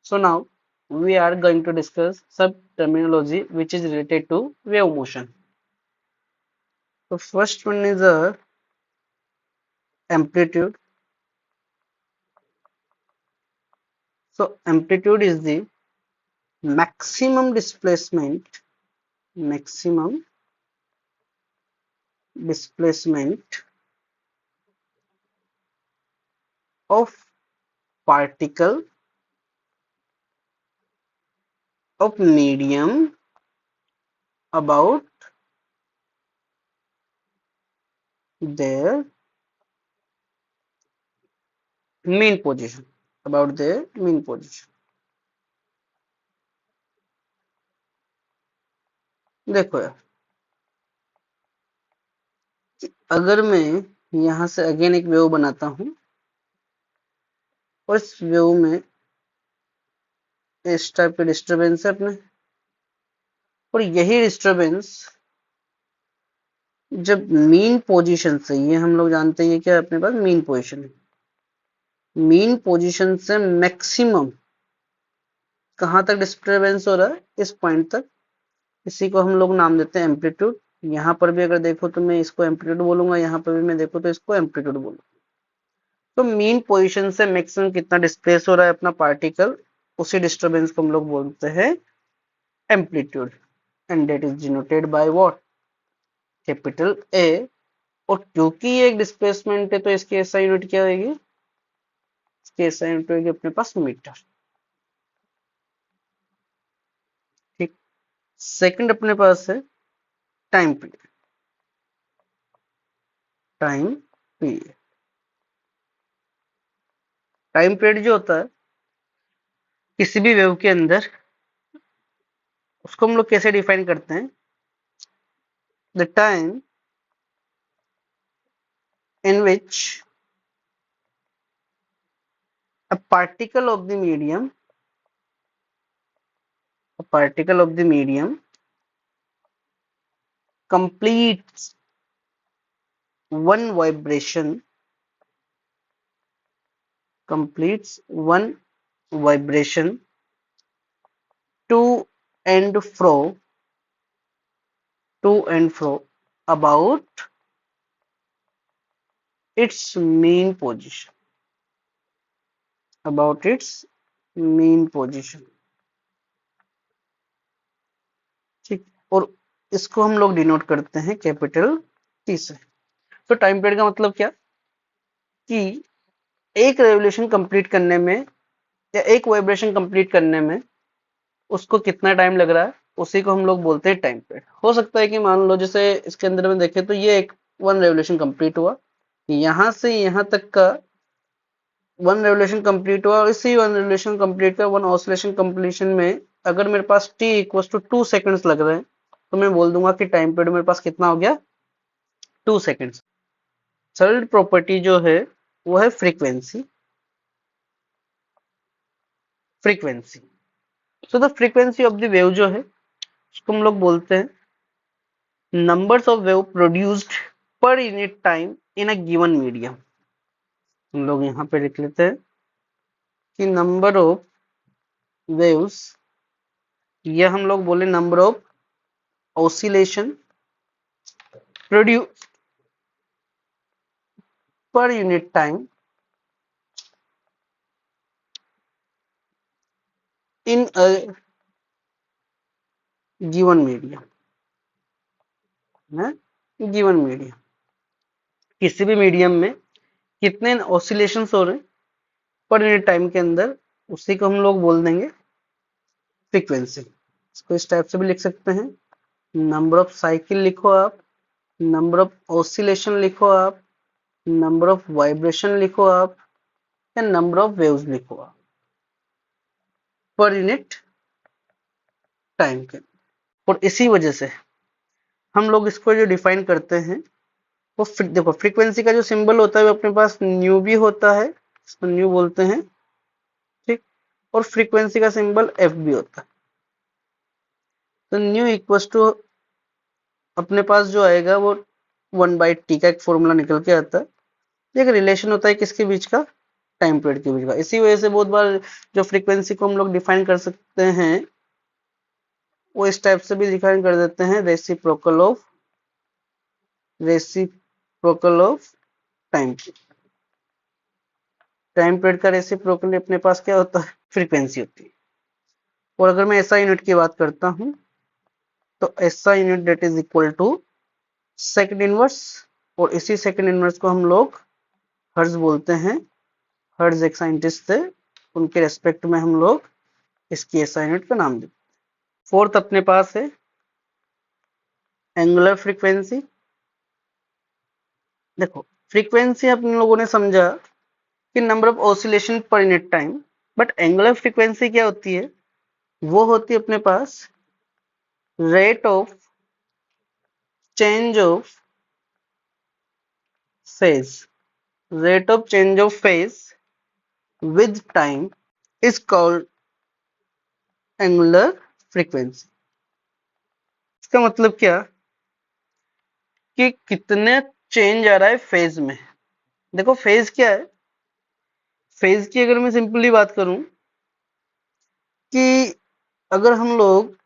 So now we are going to discuss some terminology which is related to wave motion. The first one is amplitude. So amplitude is the maximum displacement of particle of medium about their mean position. About their mean position. देखो यार, अगर मैं यहाँ से again एक wave बनाता हूँ और इस वेव में इस टाइप के डिस्टरबेंस है अपने, और यही डिस्टरबेंस जब मीन पोजीशन से, ये हम लोग जानते हैं क्या अपने पास मीन पोजीशन है, मीन पोजीशन से मैक्सिमम कहाँ तक डिस्टरबेंस हो रहा है, इस पॉइंट तक, इसी को हम लोग नाम देते हैं एम्पलीट्यूड। यहाँ पर भी अगर देखो तो मैं इसको एम्पलीट्यूड बोलूंगा, यहाँ पर भी मैं देखो तो इसको एम्पलीट्यूड बोलूंगा। तो मीन पोजीशन से मैक्सिमम कितना डिस्प्लेस हो रहा है अपना पार्टिकल, उसी डिस्टरबेंस को हम लोग बोलते हैं amplitude, and that is denoted by what, capital A. और क्योंकि ये एक डिस्प्लेसमेंट है तो इसकी एसआई यूनिट क्या होगी, इसकी एसआई यूनिट होगी अपने पास मीटर। ठीक, सेकंड अपने पास है time period. Time period, time period जो होता है किसी भी वेव के अंदर, उसको हम लोग कैसे डिफाइन करते हैं, the time in which a particle of the medium completes one vibration to and fro about its mean position, ठीक। और इसको हम लोग डिनोट करते हैं कैपिटल टी से। तो टाइम पीरियड का मतलब क्या कि एक रेवोल्यूशन कंप्लीट करने में या एक वाइब्रेशन कंप्लीट करने में उसको कितना टाइम लग रहा है, उसी को हम लोग बोलते हैं टाइम पीरियड। हो सकता है कि मान लो जैसे इसके अंदर में देखें तो ये एक वन रेवोल्यूशन कंप्लीट हुआ, यहां से यहां तक का वन रेवोल्यूशन कंप्लीट हुआ, और इसी वन रेवोल्यूशन कंप्लीट का वन ऑसिलेशन कंप्लीशन में अगर मेरे पास t इक्वल टू 2 सेकंड्स लग रहे हैं तो मैं बोल दूंगा कि टाइम पीरियड मेरे पास कितना हो गया, 2 सेकंड्स। थर्ड प्रॉपर्टी जो है वो है frequency. So the frequency of the wave जो है उसको हम लोग बोलते हैं नंबर्स ऑफ वेव प्रोड्यूस्ड पर unit time in a given medium. हम लोग यहाँ पे लिख लेते हैं कि नंबर ऑफ वेव्स, ये हम लोग बोले नंबर ऑफ ऑसिलेशन प्रोड्यूस पर unit time in a given medium, given medium, किसी भी मीडियम में कितने ऑसिलेशंस हो रहे हैं पर यूनिट टाइम के अंदर, उसी को हम लोग बोल देंगे फ्रीक्वेंसी। इसको इस टाइप से भी लिख सकते हैं, नंबर ऑफ साइकिल लिखो आप, नंबर ऑफ ऑसिलेशन लिखो आप, नंबर ऑफ वाइब्रेशन लिखो आप, या नंबर ऑफ वेव्स लिखो आप पर यूनिट टाइम के। और इसी वजह से हम लोग इसको जो डिफाइन करते हैं वो देखो, फ्रीक्वेंसी का जो सिंबल होता है वो अपने पास न्यू भी होता है, इसको न्यू बोलते हैं, ठीक। और फ्रीक्वेंसी का सिंबल एफ भी होता है। तो न्यू इक्वल टू अपने पास जो आएगा वो 1/t का एक फॉर्मूला निकल के आता है। एक रिलेशन होता है किसके बीच का, टाइम पीरियड के बीच का। इसी वजह से बहुत बार जो फ्रीक्वेंसी को हम लोग डिफाइन कर सकते हैं वो इस टाइप से भी डिफाइन कर देते हैं, reciprocal of time. Time period का रेसिप्रोकल अपने पास क्या होता है, फ्रीक्वेंसी होती है। और अगर मैं SI यूनिट की बात करता हूं तो SI unit that is equal to second inverse, और इसी सेकंड इनवर्स को हम लोग हर्ट्ज बोलते हैं। हर्ट्ज एक साइंटिस्ट थे, उनके रेस्पेक्ट में हम लोग इसकी SI यूनिट का नाम देते। फोर्थ अपने पास है एंगुलर फ्रीक्वेंसी। देखो, फ्रीक्वेंसी अपने लोगों ने समझा कि number of oscillation per unit time, but angular frequency क्या होती है, वो होती है अपने पास rate of change of phase. Rate of change of phase with time is called angular frequency. इसका मतलब क्या कि कितने चेंज आ रहा है फेज में। देखो फेज क्या है, फेज की अगर मैं सिंपली बात करूं कि अगर हम लोग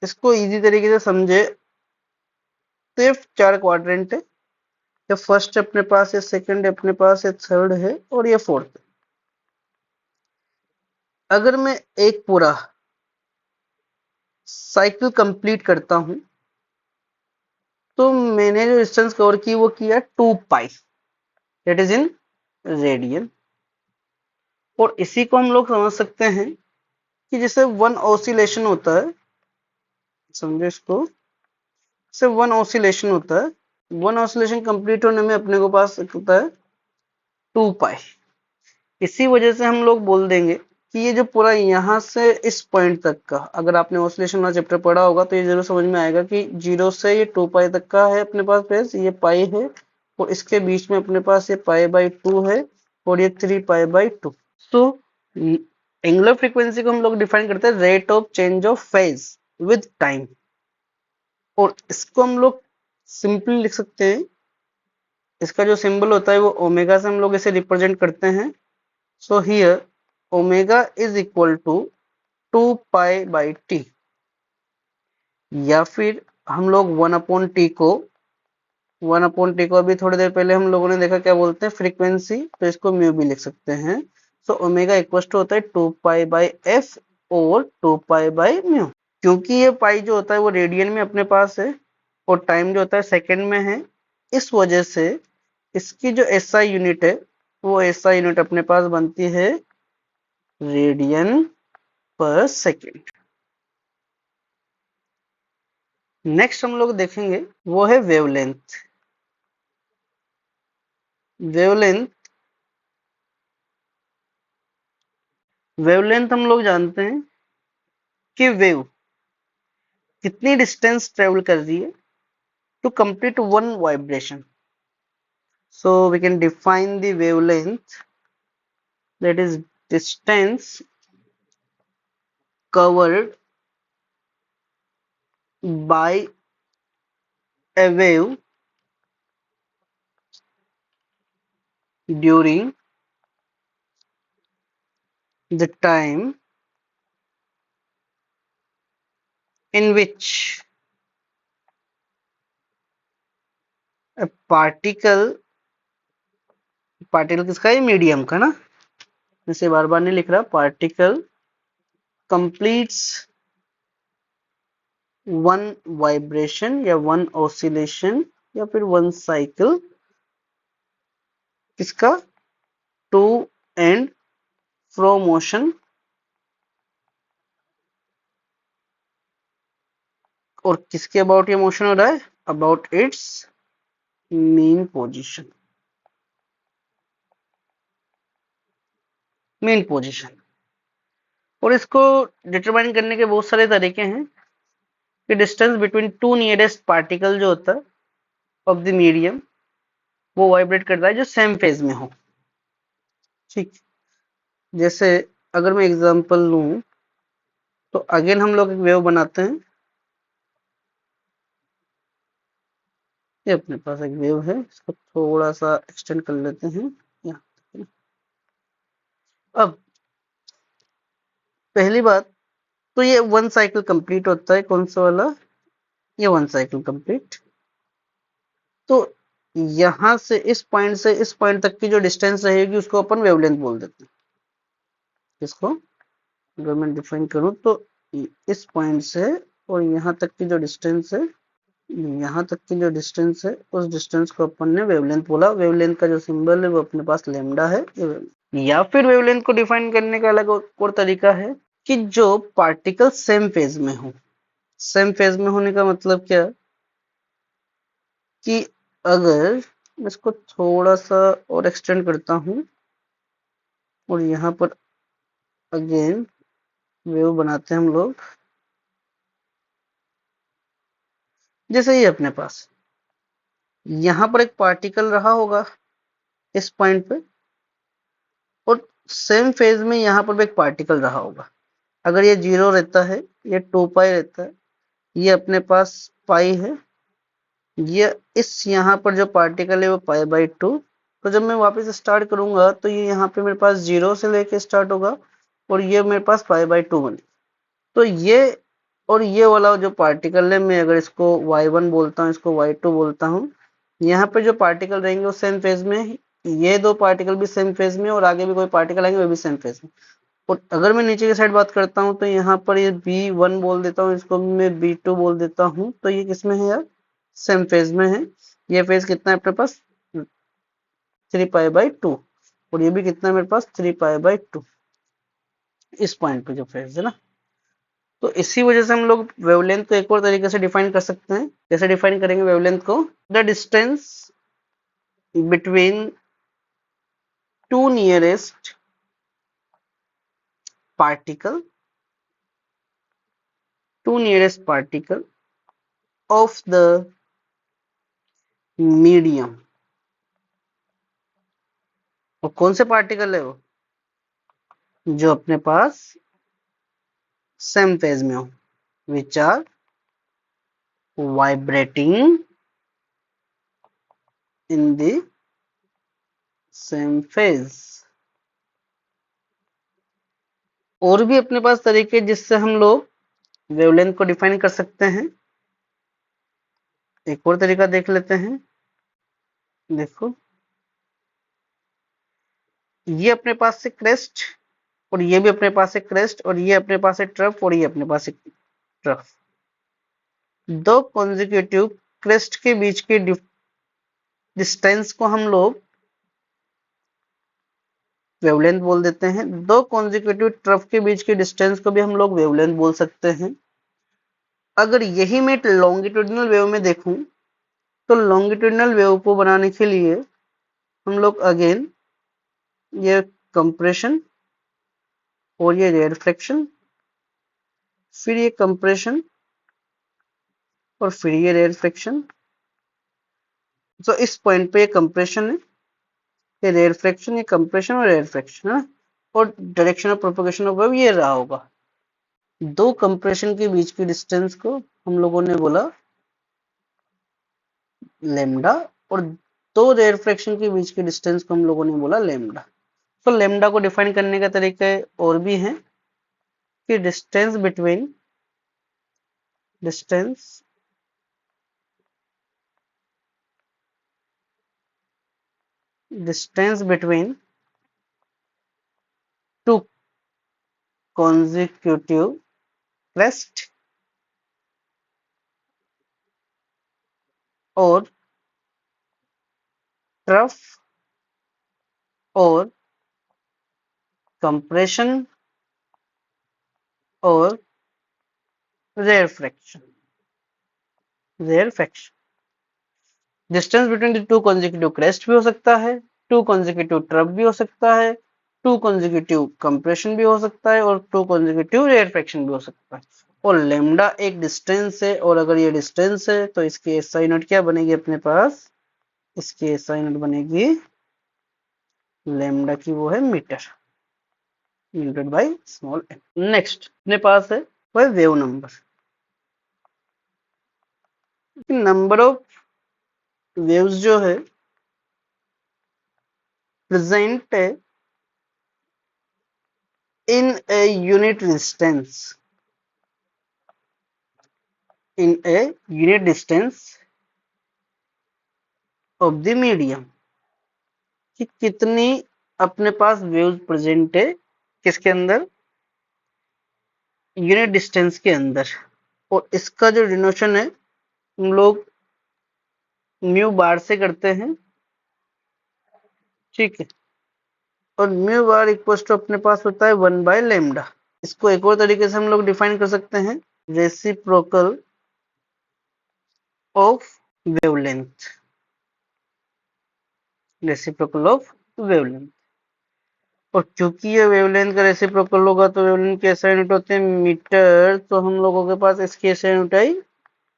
इसको इजी तरीके से समझे तो ये 4 क्वाड्रेंट है। ये फर्स्ट अपने पास है, सेकंड अपने पास है, थर्ड है और ये फोर्थ है। अगर मैं एक पूरा साइकिल कंप्लीट करता हूं तो मैंने जो डिस्टेंस कवर की वो किया 2 पाई, दैट इज इन रेडियन। और इसी को हम लोग समझ सकते हैं कि जैसे वन ऑसिलेशन होता है, समझो इसको, जैसे वन ऑसिलेशन होता है, वन ऑसिलेशन कंप्लीट होने में अपने को पास होता है 2 पाई। इसी वजह से हम लोग बोल देंगे कि ये जो पूरा यहाँ से इस पॉइंट तक का, अगर आपने ऑसिलेशन वाला चैप्टर पढ़ा होगा तो ये जरूर समझ में आएगा कि 0 से ये 2 पाई तक का है अपने पास फेज, ये पाई है, और इसके बीच में अपने पास ये पाई बाई 2 है और ये 3 पाई बाई 2। तो एंगुलर फ्रीक्वेंसी को हम लोग डिफाइन करते हैं rate of change of phase with time, और इसको हम लोग सिंपली लिख सकते हैं। इसका जो सिंबल होता है वो ओमेगा से हम लोग इसे रिप्रेजेंट करते हैं। So here omega is equal to 2 pi by T, या फिर हम लोग 1 अपॉन टी को अभी थोड़ी देर पहले हम लोगों ने देखा क्या बोलते हैं, फ्रीक्वेंसी, तो इसको म्यू भी लिख सकते हैं। सो ओमेगा इक्वल टू होता है 2 पाई बाई एफ और 2 पाई बाई म्यू। क्योंकि ये पाई जो होता है वो रेडियन में अपने पास है और टाइम जो होता है सेकंड में है, इस वजह से इसकी जो SI यूनिट है वो SI यूनिट अपने पास बनती है रेडियन पर सेकेंड। नेक्स्ट हम लोग देखेंगे वो है वेवलेंथ। वेवलेंथ वेवलेंथ हम लोग जानते हैं कि वेव कितनी डिस्टेंस ट्रेवल कर रही है to complete one vibration. So we can define the wavelength, that is distance covered by a wave during the time in which a particle किसका है, मीडियम का ना, इसे बार बार नहीं लिख रहा, पार्टिकल completes वन वाइब्रेशन या वन ऑसिलेशन या फिर वन साइकिल, किसका, टू एंड फ्रो मोशन, और किसके अबाउट ये मोशन हो रहा है, about it's mean position. Main position. और इसको डिटरमाइन करने के बहुत सारे तरीके हैं कि distance between two nearest particle जो होता है ऑफ द मीडियम वो वाइब्रेट करता है जो सेम फेज में हो। ठीक, जैसे अगर मैं एग्जांपल लूं तो अगेन हम लोग एक वेव बनाते हैं। ये अपने पास एक वेव है, इसको थोड़ा सा एक्सटेंड कर लेते हैं यहाँ। अब पहली बात तो ये 1 साइकिल कंप्लीट होता है, कौन सा वाला, ये 1 साइकिल कंप्लीट। तो यहां से इस पॉइंट से इस पॉइंट तक की जो डिस्टेंस रहेगी उसको अपन वेवलेंथ बोल देते हैं। इसको अगर मैं डिफाइन करूं तो इस पॉइंट से और यहाँ तक की जो डिस्टेंस है, यहाँ तक की जो डिस्टेंस है, उस डिस्टेंस को अपन ने वेवलेंथ बोला। वेवलेंथ का जो सिंबल है वो अपने पास लैम्डा है। या फिर वेवलेंथ को डिफाइन करने का अलग और तरीका है कि जो पार्टिकल सेम फेज में हो। सेम फेज में होने का मतलब क्या, कि अगर मैं इसको थोड़ा सा और एक्सटेंड करता हूं और यहाँ पर अगेन वेव बनाते हैं हम लोग, जैसे ये अपने पास यहाँ पर एक पार्टिकल रहा होगा इस पॉइंट पे, और सेम फेज में यहाँ पर भी एक पार्टिकल रहा होगा। अगर ये 0 रहता है, ये 2 पाई रहता है, ये अपने पास पाई है, ये इस यहाँ पर जो पार्टिकल है वो पाई/2। तो जब मैं वापस स्टार्ट करूंगा तो ये यहाँ पे मेरे पास 0 से लेके स्टार्ट होगा और ये मेरे पास पाई/2 बने। तो ये और ये वाला जो पार्टिकल है, मैं अगर इसको y1 बोलता हूँ, इसको y2 बोलता हूँ, यहाँ पे जो पार्टिकल रहेंगे वो सेम फेज में, ये दो पार्टिकल भी सेम फेज में, और आगे भी कोई पार्टिकल आएंगे वो भी सेम फेज में। और अगर मैं नीचे की साइड बात करता हूँ तो यहाँ पर ये B1 बोल देता हूँ, इसको मैं B2 बोल देता हूँ। तो ये किसमें है यार, सेम फेज में है। ये फेज कितना है अपने पास, 3π/2, और ये भी कितना है मेरे पास, 3π/2, इस पॉइंट पे जो फेज है ना। तो इसी वजह से हम लोग वेवलेंथ को एक और तरीके से डिफाइन कर सकते हैं। कैसे डिफाइन करेंगे वेवलेंथ को, the distance between two nearest particle, of the medium. और कौन से पार्टिकल है वो, जो अपने पास सेम फेज में हो, which are vibrating in the same phase. और भी अपने पास तरीके जिससे हम लोग वेवलेंथ को डिफाइन कर सकते हैं। एक और तरीका देख लेते हैं। देखो, ये अपने पास से क्रेस्ट, और ये भी अपने पास है क्रेस्ट, और ये अपने पास है ट्रफ, और ये अपने पास है ट्रफ। दो कॉन्जिक्यूटिव क्रेस्ट के बीच के डिस्टेंस को हम लोग वेवलेंथ बोल देते हैं। दो कॉन्जिक्यूटिव ट्रफ के बीच के डिस्टेंस को भी हम लोग वेवलेंथ बोल सकते हैं। अगर यही मैं लॉन्गिट्यूडिनल वेव में देखूं तो लॉन्गिट्यूडिनल वेव को बनाने के लिए हम लोग अगेन ये कंप्रेशन और ये रेयरफेक्शन, फिर ये कंप्रेशन और फिर ये रेयरफेक्शन। तो इस पॉइंट पे ये कंप्रेशन है, ये रेयरफेक्शन, ये कंप्रेशन और रेयरफेक्शन है, और direction of propagation of wave ये रहा होगा। दो कंप्रेशन के बीच की डिस्टेंस को हम लोगों ने बोला लेमडा, और दो रेयरफेक्शन के बीच की डिस्टेंस को हम लोगों ने बोला लेमडा। तो लेमडा को डिफाइन करने का तरीके और भी हैं कि distance between two consecutive crest और ट्रफ और कंप्रेशन और rarefaction. Distance between the two consecutive crest भी हो सकता है, टू कॉन्जिक्यूटिव ट्रफ भी हो सकता है, टू कॉन्जिक्यूटिव कंप्रेशन भी हो सकता है, और टू कॉन्जिक्यूटिव रेयरफेक्शन भी हो सकता है। और लेमडा एक डिस्टेंस है, और अगर ये डिस्टेंस है तो इसकी एसआई यूनिट क्या बनेगी अपने पास, इसकी एसआई यूनिट बनेगी लेमडा की, वो है metre united by small n. Next अपने पास है वो wave number. Number of waves जो है, प्रेजेंट है, in a unit distance, in a unit distance of the medium, कि कितनी अपने पास वेव्स प्रेजेंट है किसके अंदर, यूनिट डिस्टेंस के अंदर। और इसका जो डिनोशन है हम लोग म्यू बार से करते हैं, ठीक है। और म्यू बार इक्वल टू अपने पास होता है 1/λ। इसको एक और तरीके से हम लोग डिफाइन कर सकते हैं, reciprocal of wavelength, reciprocal of wavelength. और क्योंकि ये वेवलेंथ का रेसिप्रोकल होगा तो वेवलेंथ के SI यूनिट होते हैं मीटर, तो हम लोगों के पास इसकी SI unit I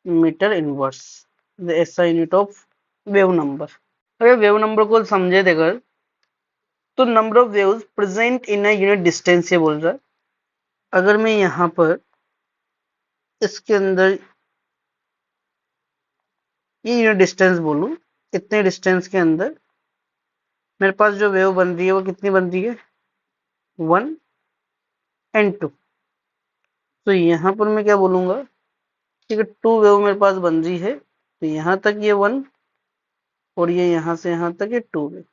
metre inverse, the SI unit of wave number. अगर वेव नंबर को समझे देकर तो number of waves present in a unit distance ये बोल रहा है। अगर मैं यहाँ पर इसके अंदर ये यूनिट डिस्टेंस बोलूं, इतने डिस्टेंस के अंदर मेरे पास जो वेव बन रही है वो कितनी बन रही है, 1 and 2। तो यहाँ पर मैं क्या बोलूंगा, ठीक है, 2 वेव मेरे पास बन रही है, तो यहाँ तक ये 1 और ये यहाँ से यहाँ तक ये 2 वेव।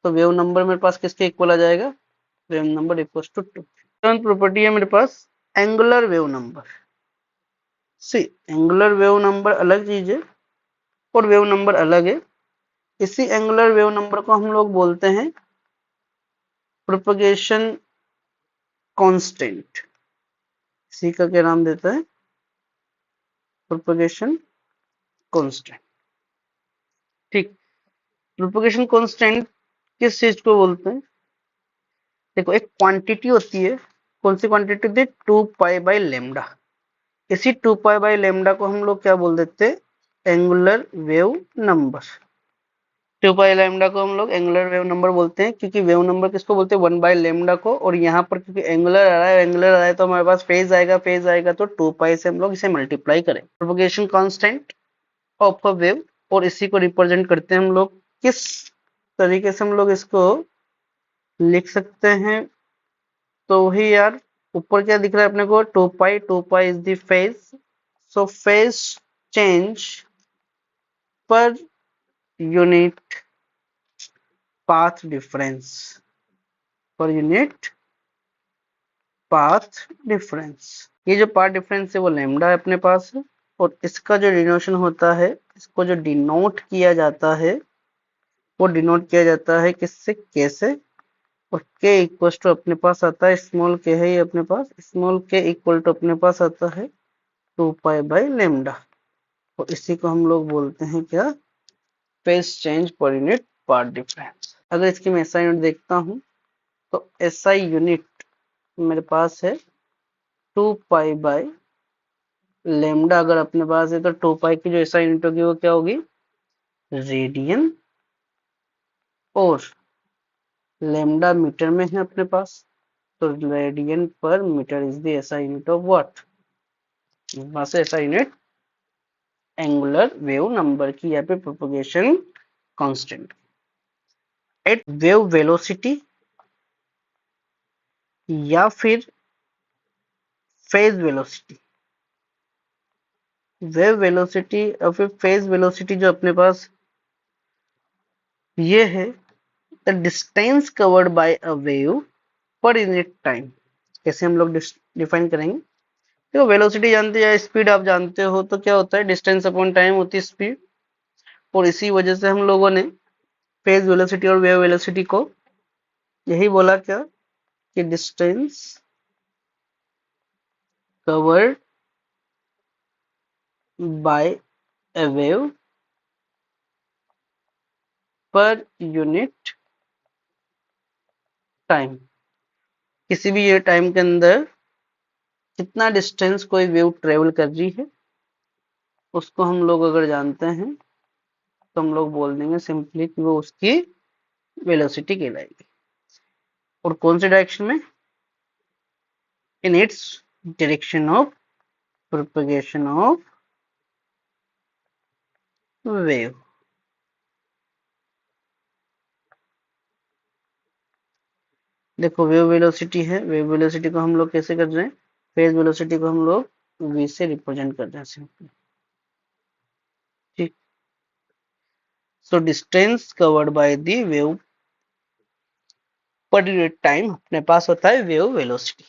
तो वेव नंबर मेरे पास किसके इक्वल आ जाएगा, wave number equal to 2। Seventh property है मेरे पास angular wave number. See angular wave number अलग चीज है और वेव नंबर अलग है। इसी एंगुलर वेव नंबर को हम लोग बोलते हैं प्रोपगेशन कांस्टेंट। इसी का क्या नाम देता है, प्रोपगेशन कांस्टेंट। ठीक, प्रोपगेशन कांस्टेंट किस चीज को बोलते हैं, देखो एक क्वांटिटी होती है, कौन सी क्वांटिटी होती है, 2π/λ। इसी 2π/λ को हम लोग क्या बोल देते हैं, एंगुलर वेव नंबर। 2π/λ को हम लोग एंगुलर वेव नंबर बोलते हैं, क्योंकि वेव नंबर किसको बोलते हैं, 1/λ को। और यहाँ पर क्योंकि एंगुलर आ रहा है, एंगुलर आ रहा है तो हमारे पास फेज आएगा, फेज आएगा तो 2π से हम लोग इसे मल्टीप्लाई करें, propagation constant of a wave. और इसी को रिप्रेजेंट करते हैं हम लोग, किस तरीके से हम लोग इसको लिख सकते हैं, तो वही यार ऊपर क्या दिख रहा है अपने को, 2π, 2π is the phase, so phase change per unit path difference, per unit path difference. ये जो पाथ डिफरेंस है वो लैम्डा है अपने पास, और इसका जो डिनोशन होता है, इसको जो डिनोट किया जाता है वो डिनोट किया जाता है किससे, के से। और के इक्वल टू अपने पास आता है, स्मॉल के है ये अपने पास, स्मॉल के इक्वल टू अपने पास आता है 2π/λ। और इसी को हम लोग बोलते हैं क्या, phase change per unit path difference. अगर इसकी मैं SI यूनिट देखता हूँ तो SI यूनिट मेरे पास है 2π/λ। अगर अपने पास है तो 2π की जो SI यूनिट होगी वो क्या होगी, रेडियन। और लैम्डा मीटर में है अपने पास, तो radian per metre is the SI unit of what, वहां से SI unit angular wave number की, यहाँ पे propagation constant. At wave velocity या फिर फेज वेलोसिटी, वेव वेलोसिटी और फिर फेज वेलोसिटी जो अपने पास ये है, the distance covered by a wave पर यूनिट टाइम। कैसे हम लोग डिफाइन करेंगे, देखो वेलोसिटी जानते हैं या स्पीड आप जानते हो, तो क्या होता है, डिस्टेंस अपॉन टाइम होती है स्पीड। और इसी वजह से हम लोगों ने फेज वेलोसिटी और वेव वेलोसिटी को यही बोला क्या, कि distance covered by a wave पर यूनिट टाइम। किसी भी ये टाइम के अंदर कितना डिस्टेंस कोई वेव ट्रेवल कर रही है, उसको हम लोग अगर जानते हैं तो हम लोग बोल देंगे सिंपली कि वो उसकी वेलोसिटी कहलाएगी। और कौन से डायरेक्शन में, in its direction of propagation of wave. देखो वेव वेलोसिटी है, वेव वेलोसिटी को हम लोग कैसे कर रहे हैं, फेज वेलोसिटी को हम लोग v से रिप्रेजेंट कर रहे हैं सिंपली। ठीक, so distance covered by the wave पर यूनिट टाइम अपने पास होता है वेव वेलोसिटी।